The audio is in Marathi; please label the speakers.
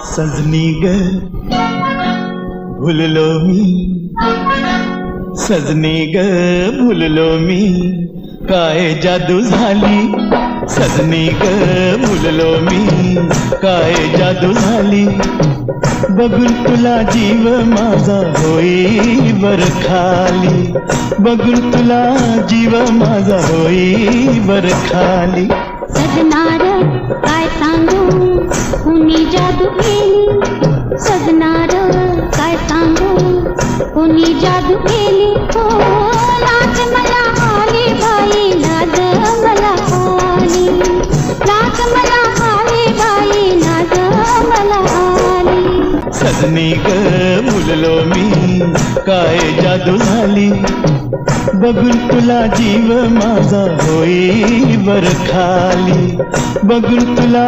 Speaker 1: सजनी ग भुललो मी, सजनी ग भुललो मी, काय जादू झाली. सजनी ग भुललो मी, काय जादू झाली. बघून तुला जीव माझा होई बर खाली. बघून तुला जीव माझा होई बर खाली.
Speaker 2: सजनार काय सांगू कुणी जादू केली. सजनार काय सांगू कुणी जादू केली. हो लाज मला आली बाई, लाज मला आली. लाज मला आली बाई, लाज मला आली.
Speaker 1: सजनी ग भुललो मी, काय जादू झाली. बघून तुला जीव माझा होई बर खाली. बघून तुला